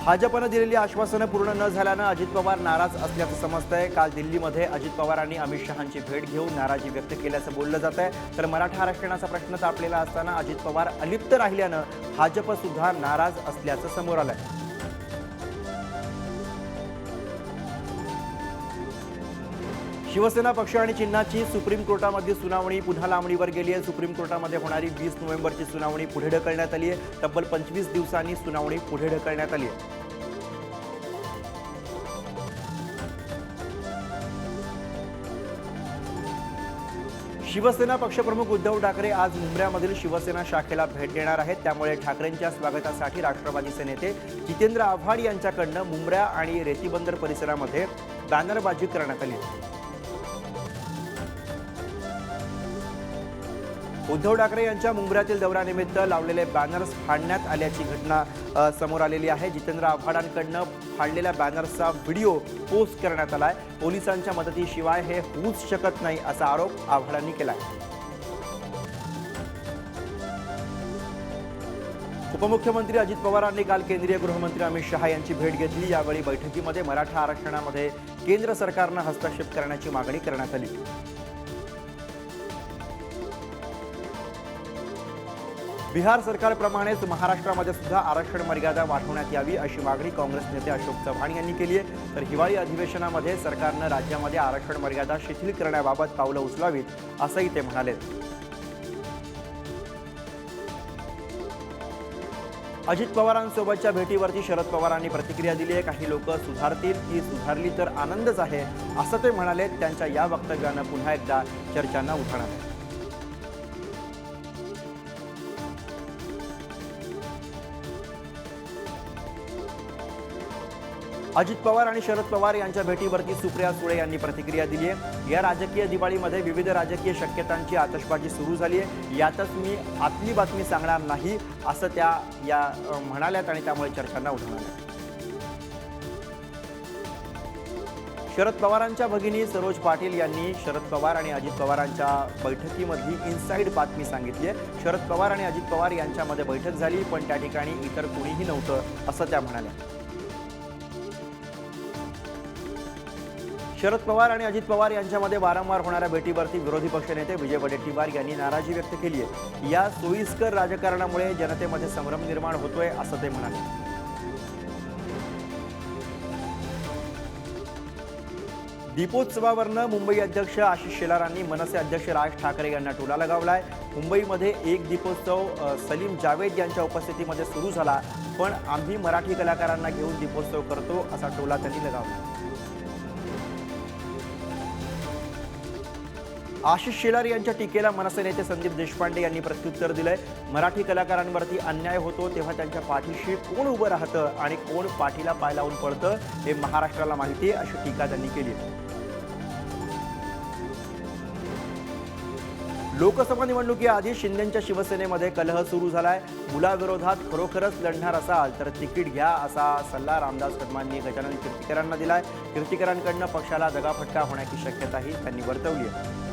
भाजपनं दिलेली आश्वासनं पूर्ण न झाल्यानं अजित पवार नाराज असल्याचं समजतंय। काल दिल्लीमध्ये अजित पवारांनी अमित शहांची भेट घेऊन नाराजी व्यक्त केल्याचं बोललं जात आहे। तर मराठा आरक्षणाचा प्रश्न तापलेला असताना अजित पवार अलिप्त राहिल्यानं भाजप सुद्धा नाराज असल्याचं समोर आलंय। शिवसेना पक्ष आणि चिन्हाची सुप्रीम कोर्टामध्ये सुनावणी पुन्हा लांबणीवर गेली आहे। सुप्रीम कोर्टामध्ये होणारी 20 नोव्हेंबरची सुनावणी पुढे ढकलण्यात आली आहे। तब्बल 25 दिवसांनी सुनावणी पुढे ढकलण्यात आली आहे। शिवसेना पक्षप्रमुख उद्धव ठाकरे आज मुंब्र्यामधील शिवसेना शाखेला भेट देणार आहेत। त्यामुळे ठाकरेंच्या स्वागतासाठी राष्ट्रवादीचे नेते जितेंद्र आव्हाड यांच्याकडून मुंब्रा आणि रेतीबंदर परिसरामध्ये बॅनरबाजी करण्यात आली। उद्धव ठाकरे यांच्या मुंब्र्यातील दौऱ्यानिमित्त लावलेले बॅनर्स फाडण्यात आल्याची घटना समोर आलेली आहे। जितेंद्र आव्हाडांकडून फाडलेल्या बॅनर्सचा व्हिडिओ पोस्ट करण्यात आलाय। पोलिसांच्या मदतीशिवाय हे होऊच शकत नाही असा आरोप आव्हाडांनी केलाय। उपमुख्यमंत्री अजित पवारांनी काल केंद्रीय गृहमंत्री अमित शहा यांची भेट घेतली। यावेळी बैठकीमध्ये मराठा आरक्षणामध्ये केंद्र सरकारनं हस्तक्षेप करण्याची मागणी करण्यात आली। बिहार सरकारप्रमाणेच महाराष्ट्रामध्ये सुद्धा आरक्षण मर्यादा वाढवण्यात यावी अशी मागणी काँग्रेस नेते अशोक चव्हाण यांनी केली आहे। तर हिवाळी अधिवेशनामध्ये सरकारनं राज्यामध्ये आरक्षण मर्यादा शिथिल करण्याबाबत पावलं उचलावीत असंही ते म्हणाले। अजित पवारांसोबतच्या भेटीवरती शरद पवारांनी प्रतिक्रिया दिली आहे। काही लोक सुधारतील की सुधारली तर आनंदच आहे असं ते म्हणाले। त्यांच्या या वक्तव्यानं पुन्हा एकदा चर्चांना उधाण आलं। अजित पवार आणि शरद पवार यांच्या भेटीवरती सुप्रिया सुळे यांनी प्रतिक्रिया दिली आहे। या राजकीय दिवाळीमध्ये विविध राजकीय शक्यतांची आतषबाजी सुरू झाली आहे। यातच मी आतली बातमी सांगणार नाही असं त्या म्हणाल्यात आणि त्यामुळे चर्चांना उधाण आलं। शरद पवारांच्या भगिनी सरोज पाटील यांनी शरद पवार आणि अजित पवारांच्या बैठकीमधली इनसाइड बातमी सांगितली आहे। शरद पवार आणि अजित पवार यांच्यामध्ये बैठक झाली पण त्या ठिकाणी इतर कोणीही नव्हतं असं त्या म्हणाल्या। शरद पवार आणि अजित पवार यांच्यामध्ये वारंवार होणाऱ्या भेटीवरती विरोधी पक्षनेते विजय वडेट्टीवार यांनी नाराजी व्यक्त केली आहे। या सोयीस्कर राजकारणामुळे जनतेमध्ये संभ्रम निर्माण होतोय असं ते म्हणाले। दीपोत्सवावरनं मुंबई अध्यक्ष आशिष शेलारांनी मनसे अध्यक्ष राज ठाकरे यांना टोला लगावलाय। मुंबईमध्ये एक दीपोत्सव सलीम जावेद यांच्या उपस्थितीमध्ये सुरू झाला पण आम्ही मराठी कलाकारांना घेऊन दीपोत्सव करतो असा टोला त्यांनी लगावला। आशिष शेलार यांच्या टीकेला मनसे नेते संदीप देशपांडे यांनी प्रत्युत्तर दिलंय। मराठी कलाकारांवरती अन्याय होतो तेव्हा त्यांच्या पाठीशी कोण उभं राहतं आणि कोण पाठीला पाय लावून पडतं हे महाराष्ट्राला माहिती आहे अशी टीका त्यांनी केली। लोकसभा निवडणुकीआधी शिंदेंच्या शिवसेनेमध्ये कलह सुरू झालाय। मुलाविरोधात खरोखरच लढणार असाल तर तिकीट घ्या असा सल्ला रामदास कदमांनी गजानन कीर्तीकरांना दिलाय। कीर्तीकरांकडून पक्षाला दगाफटका होण्याची शक्यताही त्यांनी वर्तवली आहे।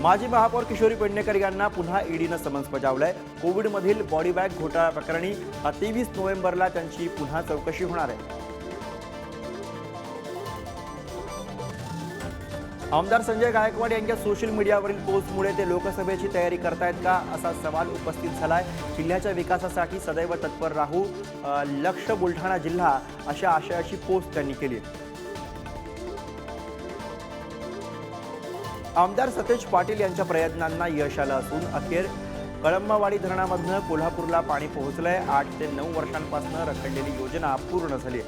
माजी महापौर किशोरी पेडणेकर यांना पुन्हा ईडीनं समन्स बजावलंय। कोविडमधील बॉडी बॅग घोटाळा प्रकरणी 23 नोव्हेंबरला त्यांची पुन्हा चौकशी होणार आहे। आमदार संजय गायकवाड यांच्या सोशल मीडियावरील पोस्टमुळे ते लोकसभेची तयारी करतायत का असा सवाल उपस्थित झालाय। जिल्ह्याच्या विकासासाठी सदैव तत्पर राहू लक्ष बुलढाणा जिल्हा अशा आशयाची पोस्ट त्यांनी केली। आमदार सतेज पाटील यांच्या प्रयत्नांना यश आलं असून अखेर कळंबावाडी धरणामधनं कोल्हापूरला पाणी पोहोचलंय। 8 ते 9 वर्षांपासून रखडलेली योजना पूर्ण झाली।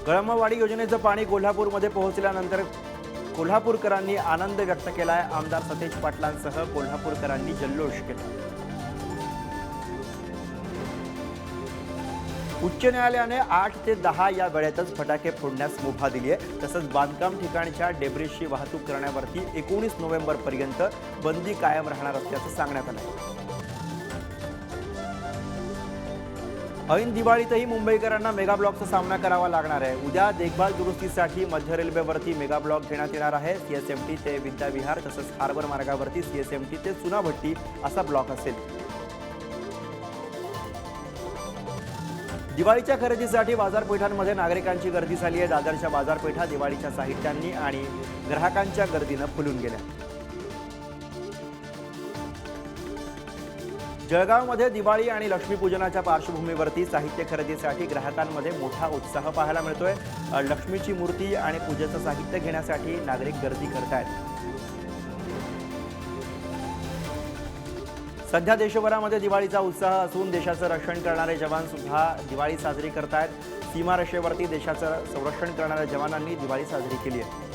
कळंबावाडी योजनेचं पाणी कोल्हापूरमध्ये पोहोचल्यानंतर कोल्हापूरकरांनी आनंद व्यक्त केलाय। आमदार सतेज पाटलांसह कोल्हापूरकरांनी जल्लोष केला। उच्च न्यायालयाने 8 ते 10 या वेळेतच फटाके फोडण्यास मुभा दिली आहे। तसंच बांधकाम ठिकाणच्या डेब्रिसची वाहतूक करण्यावरती 19 नोव्हेंबरपर्यंत बंदी कायम राहणार असल्याचं सांगण्यात आलं आहे। ऐन दिवाळीतही मुंबईकरांना मेगा ब्लॉकचा सामना करावा लागणार आहे। उद्या देखभाल दुरुस्तीसाठी मध्य रेल्वेवरती मेगा ब्लॉक घेण्यात येणार आहे। सीएसएमटी ते विद्याविहार तसंच हार्बर मार्गावरती सीएसएमटी ते चुनाभट्टी असा ब्लॉक असेल। दिवाळीच्या खरेदीसाठी बाजारपेठांमध्ये नागरिकांची गर्दी झाली आहे। दादरच्या बाजारपेठा दिवाळीच्या साहित्यांनी आणि ग्राहकांच्या गर्दीनं फुलून गेल्या। जळगावमध्ये दिवाळी आणि लक्ष्मीपूजनाच्या पार्श्वभूमीवरती साहित्य खरेदीसाठी ग्राहकांमध्ये मोठा उत्साह पाहायला मिळतोय। लक्ष्मीची मूर्ती आणि पूजेचं साहित्य घेण्यासाठी नागरिक गर्दी करतायत। सध्या देशभरामध्ये दिवाळीचा उत्साह असून देशाचं रक्षण करणारे जवान सुद्धा दिवाळी साजरी करतायत। सीमारेषेवरती देशाचं संरक्षण करणाऱ्या जवानांनी दिवाळी साजरी केली आहे।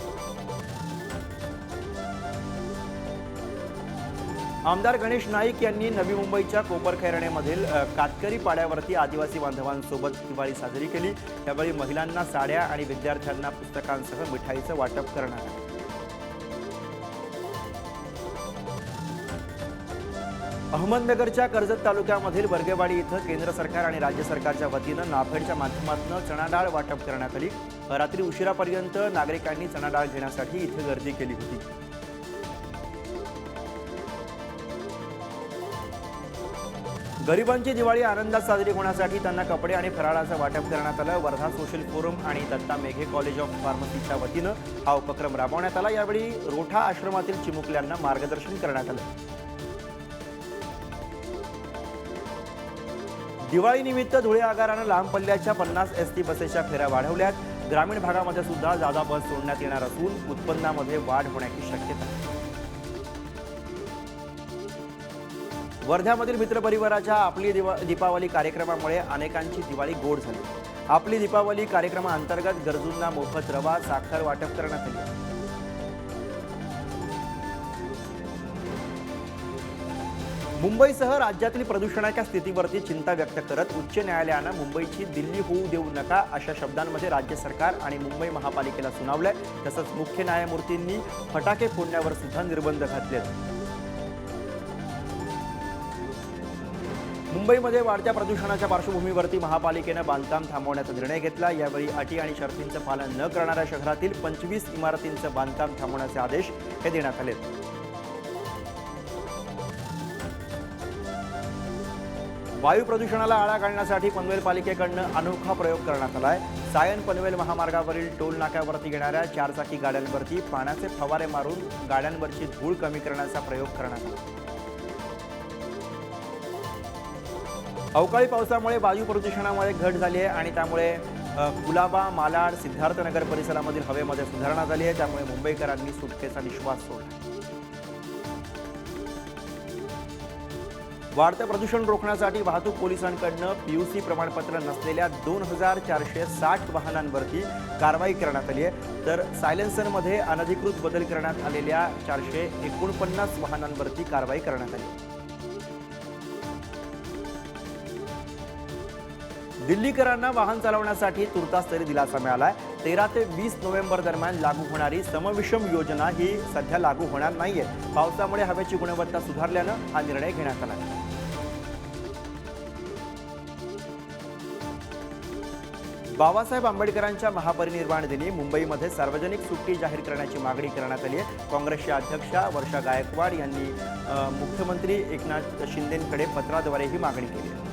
आमदार गणेश नाईक यांनी नवी मुंबईच्या कोपरखैरणेमधील कातकरी पाड्यावरती आदिवासी बांधवांसोबत दिवाळी साजरी केली। त्यावेळी महिलांना साड्या आणि विद्यार्थ्यांना पुस्तकांसह मिठाईचं वाटप करण्यात आलं। अहमदनगरच्या कर्जत तालुक्यामधील बर्गेवाडी इथं केंद्र सरकार आणि राज्य सरकारच्या वतीनं नाफेडच्या माध्यमातून चणा डाळ वाटप करण्यात आली। रात्री उशिरापर्यंत नागरिकांनी चणा डाळ घेण्यासाठी इथे गर्दी केली होती। गरिबांची दिवाळी आनंदात साजरी होण्यासाठी त्यांना कपडे आणि फराळाचं वाटप करण्यात आलं। वर्धा सोशल फोरम आणि दत्ता मेघे कॉलेज ऑफ फार्मसीच्या वतीनं हा उपक्रम राबवण्यात आला। यावेळी रोठा आश्रमातील चिमुकल्यांना मार्गदर्शन करण्यात आलं। दिवाळीनिमित्त धुळे आगारानं लांब पल्ल्याच्या 50 एसटी बसेसच्या फेऱ्या वाढवल्यात। ग्रामीण भागामध्ये सुद्धा जादा बस सोडण्यात येणार असून उत्पन्नामध्ये वाढ होण्याची शक्यता आहे। वर्ध्यामधील मित्रपरिवाराच्या आपली दीपावली कार्यक्रमामुळे अनेकांची दिवाळी गोड झाली। आपली दीपावली कार्यक्रमाअंतर्गत गरजूंना मोफत रवा साखर वाटप करण्यात आली। मुंबईसह राज्यातील प्रदूषणाच्या स्थितीवरती चिंता व्यक्त करत उच्च न्यायालयानं मुंबईची दिल्ली होऊ देऊ नका अशा शब्दांमध्ये राज्य सरकार आणि मुंबई महापालिकेला सुनावलंय। तसंच मुख्य न्यायमूर्तींनी फटाके फोडण्यावर सुद्धा निर्बंध घातलेत। मुंबईमध्ये वाढत्या प्रदूषणाच्या पार्श्वभूमीवरती महापालिकेनं बांधकाम थांबवण्याचा निर्णय घेतला। यावेळी अटी आणि शर्तींचं पालन न करणाऱ्या शहरातील 25 इमारतींचं बांधकाम थांबवण्याचे आदेश हे देण्यात आले। वायू प्रदूषणाला आळा घालण्यासाठी पनवेल पालिकेकडनं अनोखा प्रयोग करण्यात आला आहे। सायन पनवेल महामार्गावरील टोल नाक्यावरती येणाऱ्या 4 चाकी गाड्यांवरती पाण्याचे फवारे मारून गाड्यांवरची धूळ कमी करण्याचा प्रयोग करण्यात आला। अवकाळी पावसामुळे वायू प्रदूषणामध्ये घट झाली आहे आणि त्यामुळे कुलाबा, मालाड, सिद्धार्थनगर परिसरामधील हवेमध्ये सुधारणा झाली आहे। त्यामुळे मुंबईकरांनी सुटकेचा निश्वास सोडला। वाढतं प्रदूषण रोखण्यासाठी वाहतूक पोलिसांकडनं पीयूसी प्रमाणपत्र नसलेल्या 2460 वाहनांवरती कारवाई करण्यात आली आहे। तर सायलेन्सरमध्ये अनधिकृत बदल करण्यात आलेल्या 449 वाहनांवरती कारवाई करण्यात आली। दिल्लीकरांना वाहन चालवण्यासाठी तुर्तास तरी दिलासा मिळालाय। 13 ते 20 नोव्हेंबर दरम्यान लागू होणारी समविषम योजना ही सध्या लागू होणार नाहीये। पावसामुळे हवेची गुणवत्ता सुधारल्यानं हा निर्णय घेण्यात आला। बाबासाहेब आंबेडकरांच्या महापरिनिर्वाण दिनी मुंबईमध्ये सार्वजनिक सुट्टी जाहीर करण्याची मागणी करण्यात आली आहे। काँग्रेसच्या अध्यक्षा वर्षा गायकवाड यांनी मुख्यमंत्री एकनाथ शिंदेंकडे पत्राद्वारे ही मागणी केली आहे।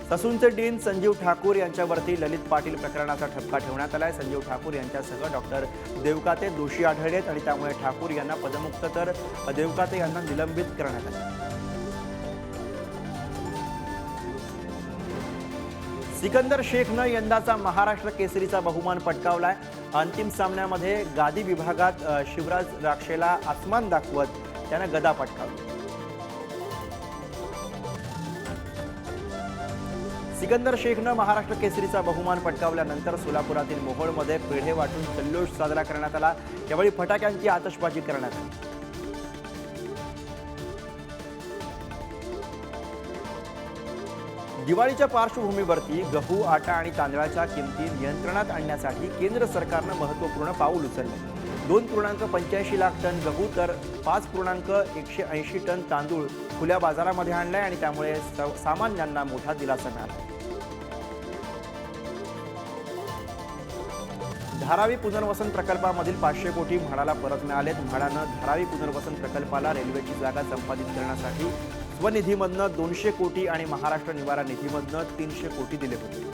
ससूनचे डीन संजीव ठाकूर यांच्यावरती ललित पाटील प्रकरणाचा ठपका ठेवण्यात आलाय। संजीव ठाकूर यांच्यासह डॉक्टर देवकाते दोषी आढळलेत आणि त्यामुळे ठाकूर यांना पदमुक्त तर देवकाते यांना निलंबित करण्यात आले। सिकंदर शेखनं यंदाचा महाराष्ट्र केसरीचा बहुमान पटकावलाय। अंतिम सामन्यामध्ये गादी विभागात शिवराज राक्षेला आसमान दाखवत त्यानं गदा पटकावली। सिकंदर शेखनं महाराष्ट्र केसरीचा बहुमान पटकावल्यानंतर सोलापुरातील मोहोळमध्ये पेढे वाटून जल्लोष साजरा करण्यात आला। यावेळी फटाक्यांची आतषबाजी करण्यात आली। दिवाळीच्या पार्श्वभूमीवरती गहू, आटा आणि तांदळाच्या किमती नियंत्रणात आणण्यासाठी केंद्र सरकारनं महत्त्वपूर्ण पाऊल उचलले। 2.85 लाख टन गहू तर 5.180 टन तांदूळ खुल्या बाजारामध्ये आणलाय आणि त्यामुळे सामान्यांना मोठा दिलासा मिळाला. धारावी पुनर्वसन प्रकल्पामधील 500 कोटी म्हाडाला परत मिळालेत. म्हाडानं धारावी पुनर्वसन प्रकल्पाला रेल्वेची जागा संपादित करण्यासाठी स्वनिधीमधनं 200 कोटी आणि महाराष्ट्र निवारा निधीमधनं 300 कोटी दिले होते.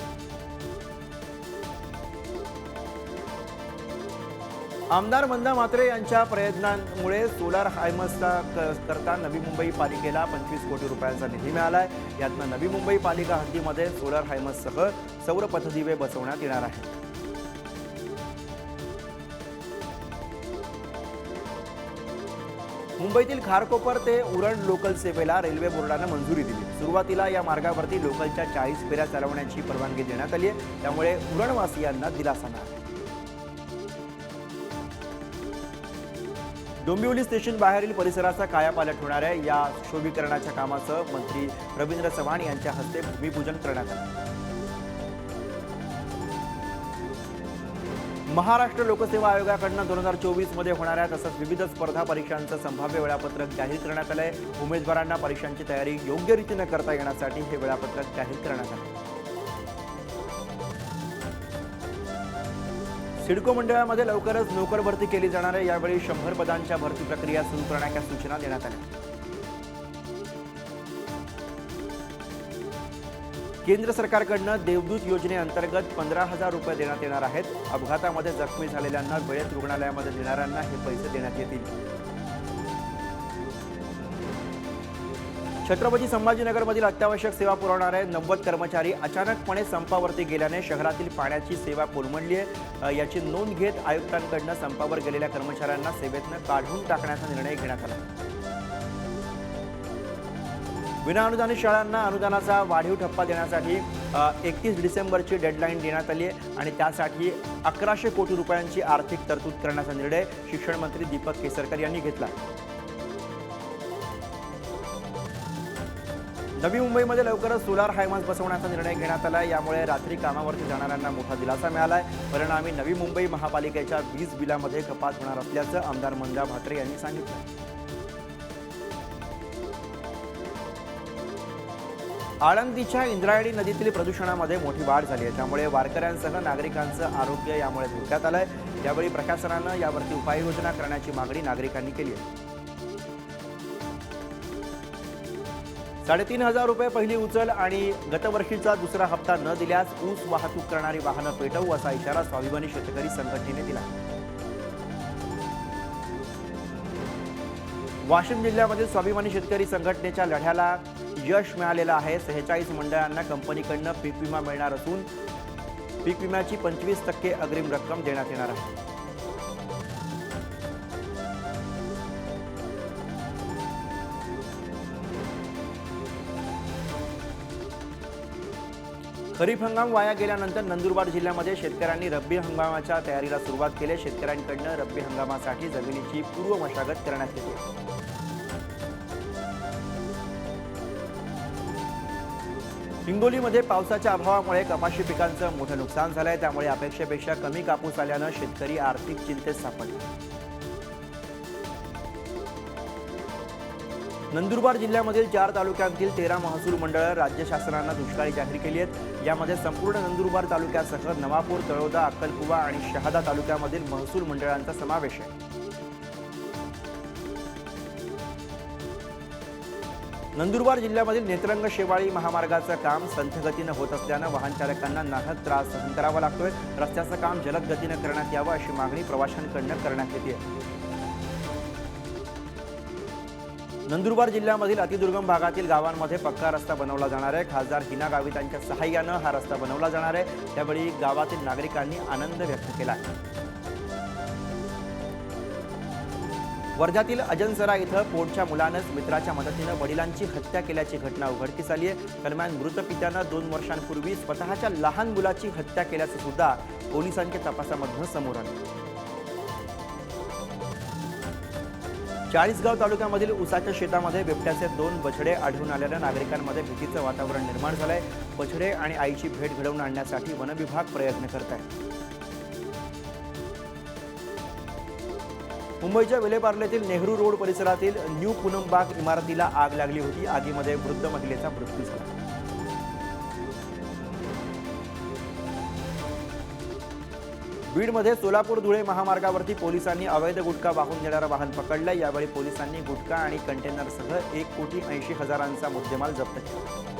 आमदार मंदा म्हात्रे यांच्या प्रयत्नांमुळे सोलार हायमसचा करता नवी मुंबई पालिकेला 25 कोटी रुपयांचा निधी मिळालाय. यातनं नवी मुंबई पालिका हद्दीमध्ये सोलार हायमससह सौर पथदिवे बसवण्यात येणार आहेत. मुंबईतील खारकोपर ते उरण लोकल सेवेला रेल्वे बोर्डानं मंजुरी दिली. सुरुवातीला या मार्गावरती लोकलच्या 40 फेऱ्या चालवण्याची परवानगी देण्यात आली आहे. त्यामुळे उरणवासियांना दिलासा मिळाला. डोंबिवली स्टेशन बाहेरील परिसराचा कायापालट होणार आहे. या सुशोभीकरणाच्या कामाचं मंत्री रवींद्र चव्हाण यांच्या हस्ते भूमिपूजन करण्यात आलं. महाराष्ट्र लोकसेवा आयोगाकडून 2024 मध्ये होणाऱ्या तसंच विविध स्पर्धा परीक्षांचं संभाव्य वेळापत्रक जाहीर करण्यात आलंय. उमेदवारांना परीक्षांची तयारी योग्य रीतीने करता येण्यासाठी हे वेळापत्रक जाहीर करण्यात आलं. सिडको मंडळामध्ये लवकरच नोकर भरती केली जाणार आहे. यावेळी 100 पदांच्या भरती प्रक्रिया सुरू करण्याच्या सूचना देण्यात आल्या. केंद्र सरकारकडून देवदूत योजनेअंतर्गत 15,000 रुपये देण्यात येणार आहेत. अपघातामध्ये जखमी झालेल्यांना वेळेत रुग्णालयामध्ये नेणाऱ्यांना हे पैसे देण्यात येतील. छत्रपती संभाजीनगरमधील अत्यावश्यक सेवा पुरवणारे 90 कर्मचारी अचानकपणे संपावरती गेल्याने शहरातील पाण्याची सेवा कोलमडली आहे. याची नोंद घेत आयुक्तांकडून संपावर गेलेल्या कर्मचाऱ्यांना सेवेतनं काढून टाकण्याचा निर्णय घेण्यात आला. विनाअनुदानित शाळांना अनुदानाचा वाढीव ठप्पा देण्यासाठी 31 डिसेंबरची डेडलाईन देण्यात आली आहे आणि त्यासाठी 1100 कोटी रुपयांची आर्थिक तरतूद करण्याचा निर्णय शिक्षण मंत्री दीपक केसरकर यांनी घेतला. नवी मुंबईमध्ये लवकरच सोलार हायमास बसवण्याचा निर्णय घेण्यात आला. यामुळे रात्री कामावरती जाणाऱ्यांना मोठा दिलासा मिळालाय. परिणामी नवी मुंबई महापालिकेच्या वीज बिलामध्ये कपात होणार असल्याचं आमदार मंदा म्हात्रे यांनी सांगितलं. आळंदीच्या इंद्रायणी नदीतील प्रदूषणामध्ये मोठी वाढ झाली आहे. त्यामुळे वारकऱ्यांसह नागरिकांचं आरोग्य यामुळे धोक्यात आलंय. यावेळी प्रशासनानं यावरती उपाययोजना करण्याची मागणी नागरिकांनी केली आहे. 3,500 रुपये पहिली उचल आणि गतवर्षीचा दुसरा हप्ता न दिल्यास ऊस वाहतूक करणारी वाहनं पेटवू असा इशारा स्वाभिमानी शेतकरी संघटनेने दिला. वाशिम जिल्ह्यामधील स्वाभिमानी शेतकरी संघटनेच्या लढ्याला यश मिळालेलं आहे. 46 मंडळांना कंपनीकडून पीक विमा मिळणार असून पीक विम्याची 25% अग्रिम रक्कम देण्यात येणार आहे. खरीप हंगाम वाया गेल्यानंतर नंदुरबार जिल्ह्यामध्ये शेतकऱ्यांनी रब्बी हंगामाच्या तयारीला सुरुवात केली. शेतकऱ्यांकडून रब्बी हंगामासाठी जमिनीची पूर्व मशागत करण्यात येते. हिंगोलीमध्ये पावसाच्या अभावामुळे कपाशी पिकांचं मोठं नुकसान झालंय. त्यामुळे अपेक्षेपेक्षा कमी कापूस आल्यानं शेतकरी आर्थिक चिंतेत सापडले. नंदुरबार जिल्ह्यामधील 4 तालुक्यांतील 13 महसूल मंडळं राज्य शासनानं दुष्काळी जाहीर केली आहेत. यामध्ये संपूर्ण नंदुरबार तालुक्यासह नवापूर, तळोदा, अक्कलकुवा आणि शहादा तालुक्यामधील महसूल मंडळांचा समावेश आहे. नंदुरबार जिल्ह्यामधील नेत्रंग शेवाळी महामार्गाचं काम संथ गतीनं होत असल्यानं वाहन चालकांना नाहक त्रास सहन करावा लागतोय. रस्त्याचं काम जलद गतीनं करण्यात यावं अशी मागणी प्रवाशांकडून करण्यात येते. नंदुरबार जिल्ह्यामधील अतिदुर्गम भागातील गावांमध्ये पक्का रस्ता बनवला जाणार आहे. खासदार हिना गावितांच्या सहाय्यानं हा रस्ता बनवला जाणार आहे. त्यावेळी गावातील नागरिकांनी आनंद व्यक्त केला. वर्ध्यातील अजनसरा इथं पोटच्या मुलानंच मित्राच्या मदतीनं वडिलांची हत्या केल्याची घटना उघडकीस आली आहे. दरम्यान मृत पित्यानं 2 वर्षांपूर्वी स्वतःच्या लहान मुलाची हत्या केल्याचं सुद्धा पोलिसांच्या तपासामधून समोर आलं. चाळीसगाव तालुक्यामधील उसाच्या शेतामध्ये बिबट्याचे 2 बछडे आढळून आल्यानं नागरिकांमध्ये भीतीचं वातावरण निर्माण झालंय. बछडे आणि आईची भेट घडवून आणण्यासाठी वनविभाग प्रयत्न करत आहे. मुंबईच्या विलेपार्लेतील नेहरू रोड परिसरातील न्यू पूनम बाग इमारतीला आग लागली होती. आगीमध्ये वृद्ध महिलेचा मृत्यू झाला. बीडमध्ये सोलापूर धुळे महामार्गावरती पोलिसांनी अवैध गुटखा वाहून नेणारं वाहन पकडलं. यावेळी पोलिसांनी गुटखा आणि कंटेनरसह 1,80,00,000चा मुद्देमाल जप्त केला.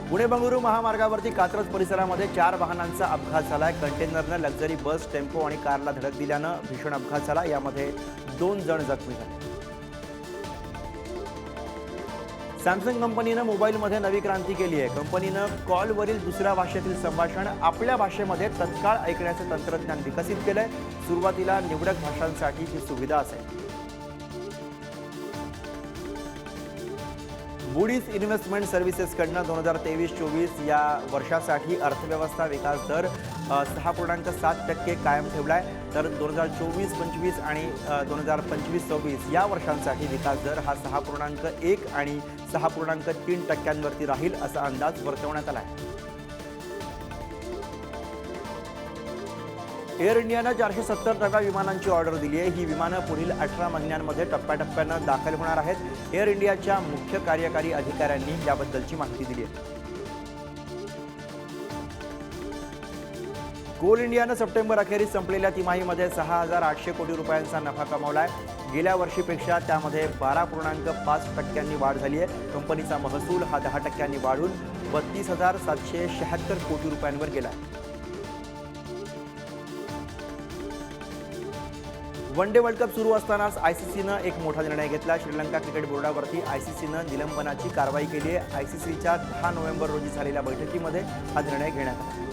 पुणे बंगळुरू महामार्गावरती कात्रज परिसरामध्ये 4 वाहनांचा अपघात झालाय. कंटेनरनं लक्झरी बस, टेम्पो आणि कारला धडक दिल्यानं भीषण अपघात झाला. यामध्ये 2 जण जखमी झाले. सॅमसंग कंपनीनं मोबाईलमध्ये नवी क्रांती केली आहे. कंपनीनं कॉलवरील दुसऱ्या भाषेतील संभाषण आपल्या भाषेमध्ये तत्काळ ऐकण्याचं तंत्रज्ञान विकसित केलंय. सुरुवातीला निवडक भाषांसाठी ही सुविधा असेल. बुडीज इन्व्हेस्टमेंट सर्व्हिसेसकडनं 2023-24 या वर्षासाठी अर्थव्यवस्था विकास दर 6.7% कायम ठेवलाय. तर 2024-25 आणि 2025-26 या वर्षांसाठी विकास दर हा 6.1 आणि 6.3% राहील असा अंदाज वर्तवण्यात आला आहे. एअर इंडियानं 470 नव्या विमानांची ऑर्डर दिली आहे. ही विमानं पुढील 18 महिन्यांमध्ये टप्प्याटप्प्यानं दाखल होणार आहेत. एअर इंडियाच्या मुख्य कार्यकारी अधिकाऱ्यांनी याबद्दलची माहिती दिली आहे. कोल इंडियानं सप्टेंबर अखेरीस संपलेल्या तिमाहीमध्ये 6,800 कोटी रुपयांचा नफा कमावला आहे. गेल्या वर्षीपेक्षा त्यामध्ये 12.5% वाढ झाली आहे. कंपनीचा महसूल हा 10% वाढून 32,776 कोटी रुपयांवर गेला आहे. वन डे वर्ल्ड कप सुरू असतानाच आयसीसीनं एक मोठा निर्णय घेतला. श्रीलंका क्रिकेट बोर्डावरती आयसीसीनं निलंबनाची कारवाई केली आहे. आयसीसीच्या 10 नोव्हेंबर रोजी झालेल्या बैठकीमध्ये हा निर्णय घेण्यात आला.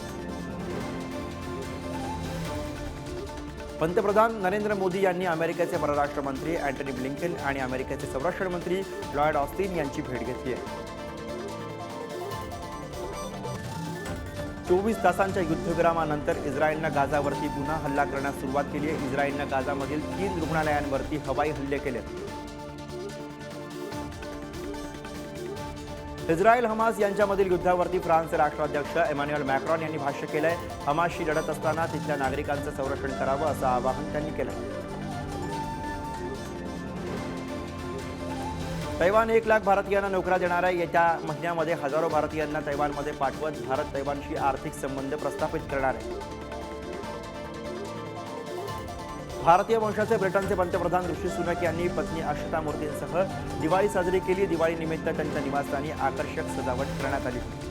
पंतप्रधान नरेंद्र मोदी यांनी अमेरिकेचे परराष्ट्र मंत्री अँटनी ब्लिंकन आणि अमेरिकेचे संरक्षण मंत्री लॉयड ऑस्टिन यांची भेट घेतली आहे. 24 तासांच्या युद्धविरामानंतर इस्रायलनं गाझावरती पुन्हा हल्ला करण्यास सुरुवात केली आहे. इस्रायलनं गाझामधील 3 रुग्णालयांवरती हवाई हल्ले केले. इस्रायल हमास यांच्यामधील युद्धावरती फ्रान्सचे राष्ट्राध्यक्ष इमॅन्युएल मॅक्रॉन यांनी भाष्य केलंय. हमासशी लढत असताना तिथल्या नागरिकांचं संरक्षण करावं असं आवाहन त्यांनी केलं. तैवान 1 लाख भारतीयांना नोकऱ्या देणार आहे. येत्या महिन्यामध्ये हजारो भारतीयांना तैवानमध्ये पाठवत भारत तैवानशी आर्थिक संबंध प्रस्थापित करणार आहे. भारतीय वंशाचे ब्रिटनचे पंतप्रधान ऋषी सुनक यांनी पत्नी अक्षता मूर्तींसह दिवाळी साजरी केली. दिवाळीनिमित्त त्यांच्या निवासस्थानी आकर्षक सजावट करण्यात आली होती.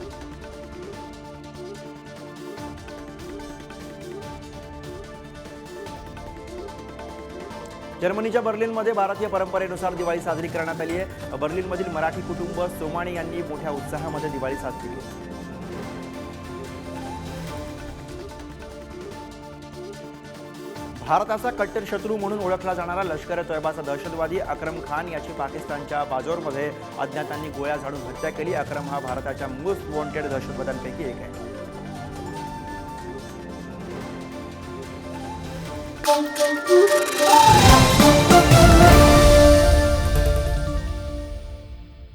जर्मनीच्या बर्लिनमध्ये भारतीय परंपरेनुसार दिवाळी साजरी करण्यात आली आहे. बर्लिनमधील मराठी कुटुंब सोमाणी यांनी मोठ्या उत्साहामध्ये दिवाळी साजरी केली. भारताचा कट्टर शत्रू म्हणून ओळखला जाणारा लष्कर ए तोयबाचा दहशतवादी अक्रम खान याची पाकिस्तानच्या बाजोरमध्ये अज्ञातांनी गोळ्या झाडून हत्या केली. अक्रम हा भारताच्या मोस्ट वॉन्टेड दहशतवाद्यांपैकी एक आहे.